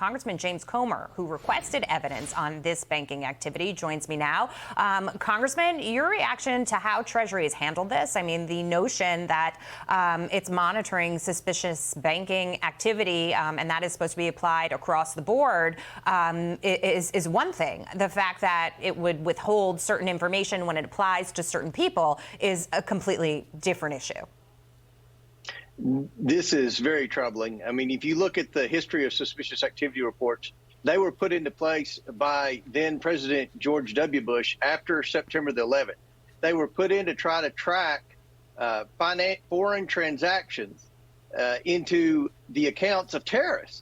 Congressman James Comer, who requested evidence on this banking activity, joins me now. Congressman, your reaction to how Treasury has handled this? I mean, the notion that it's monitoring suspicious banking activity and that is supposed to be applied across the board is one thing. The fact that it would withhold certain information when it applies to certain people is a completely different issue. This is very troubling. I mean, if you look at the history of suspicious activity reports, they were put into place by then President George W. Bush after September the 11th. They were put in to try to track foreign transactions into the accounts of terrorists.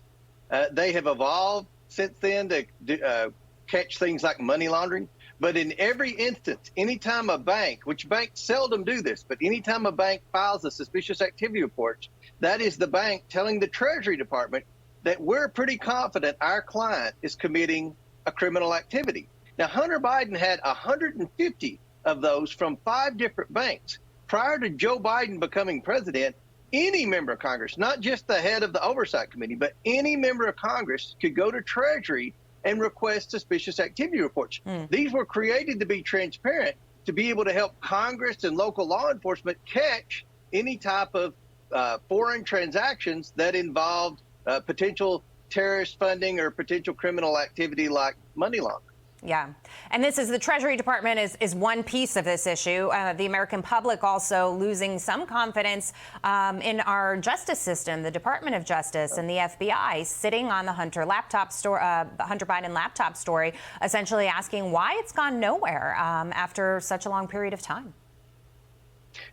They have evolved since then to catch things like money laundering. But in every instance, anytime a bank, which banks seldom do this, but anytime a bank files a suspicious activity report, that is the bank telling the Treasury Department that we're pretty confident our client is committing a criminal activity. Now, Hunter Biden had 150 of those from 5 different banks. Prior to Joe Biden becoming president, any member of Congress, not just the head of the Oversight Committee, but any member of Congress could go to Treasury and request suspicious activity reports. These were created to be transparent, to be able to help Congress and local law enforcement catch any type of foreign transactions that involved potential terrorist funding or potential criminal activity like money laundering. Yeah. And this is the Treasury Department is one piece of this issue. The American public also losing some confidence in our justice system, the Department of Justice and the FBI sitting on the Hunter Biden laptop story, essentially asking why it's gone nowhere after such a long period of time.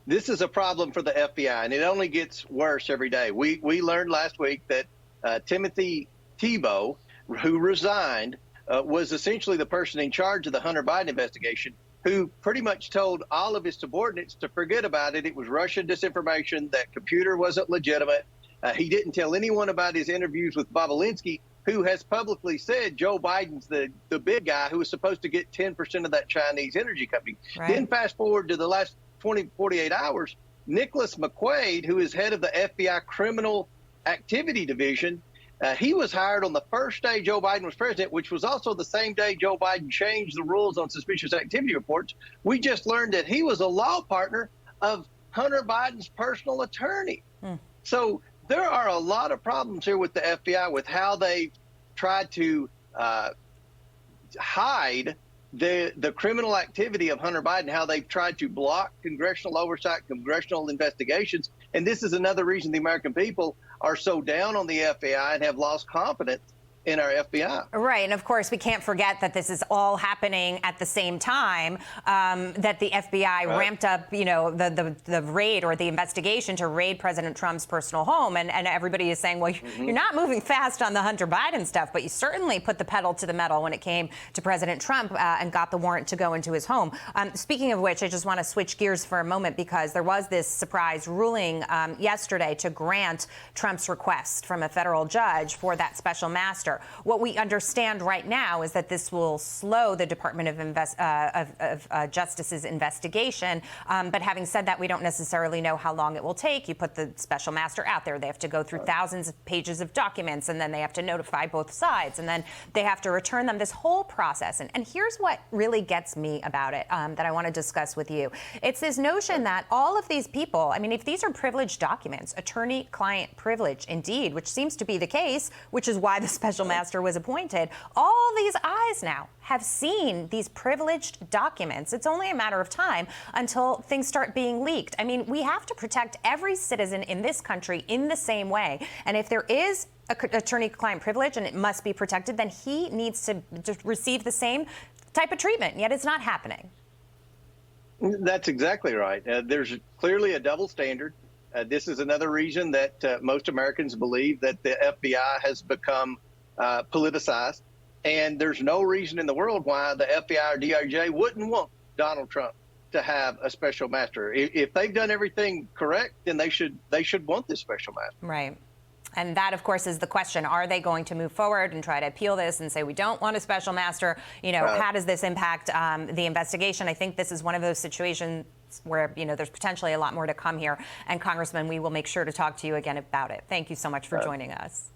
This is a problem for the FBI, and it only gets worse every day. We learned last week that Timothy Thibault, who resigned, was essentially the person in charge of the Hunter Biden investigation, who pretty much told all of his subordinates to forget about it. It was Russian disinformation. That computer wasn't legitimate. He didn't tell anyone about his interviews with Bobulinski, who has publicly said Joe Biden's the big guy who was supposed to get 10% of that Chinese energy company. Right. Then fast forward to the last 48 hours, Nicholas McQuaid, who is head of the FBI Criminal Activity Division, he was hired on the first day Joe Biden was president, which was also the same day Joe Biden changed the rules on suspicious activity reports. We just learned that he was a law partner of Hunter Biden's personal attorney. So there are a lot of problems here with the FBI with how they tried to hide the criminal activity of Hunter Biden, how they've tried to block congressional oversight, congressional investigations. And this is another reason the American people are so down on the FBI and have lost confidence in our FBI. Right. And of course, we can't forget that this is all happening at the same time, that the FBI ramped up, the raid or the investigation to raid President Trump's personal home. And everybody is saying, well, you're not moving fast on the Hunter Biden stuff, but you certainly put the pedal to the metal when it came to President Trump and got the warrant to go into his home. Speaking of which, I just want to switch gears for a moment because there was this surprise ruling yesterday to grant Trump's request from a federal judge for that special master. What we understand right now is that this will slow the Department of Justice's investigation. But having said that, we don't necessarily know how long it will take. You put the special master out there. They have to go through thousands of pages of documents, and then they have to notify both sides, and then they have to return them. This whole process. And here's what really gets me about it that I want to discuss with you. It's this notion that all of these people, I mean, if these are privileged documents, attorney-client privilege, indeed, which seems to be the case, which is why the special master was appointed, all these eyes now have seen these privileged documents. It's only a matter of time until things start being leaked. I mean, we have to protect every citizen in this country in the same way. And if there is attorney-client privilege and it must be protected, then he needs to receive the same type of treatment. Yet it's not happening. That's exactly right. There's clearly a double standard. This is another reason that most Americans believe that the FBI has become politicized, and there's no reason in the world why the FBI or DOJ wouldn't want Donald Trump to have a special master. If they've done everything correct, then they should want this special master. Right. And that, of course, is the question. Are they going to move forward and try to appeal this and say, we don't want a special master? How does this impact the investigation? I think this is one of those situations where, there's potentially a lot more to come here. And Congressman, we will make sure to talk to you again about it. Thank you so much for joining us.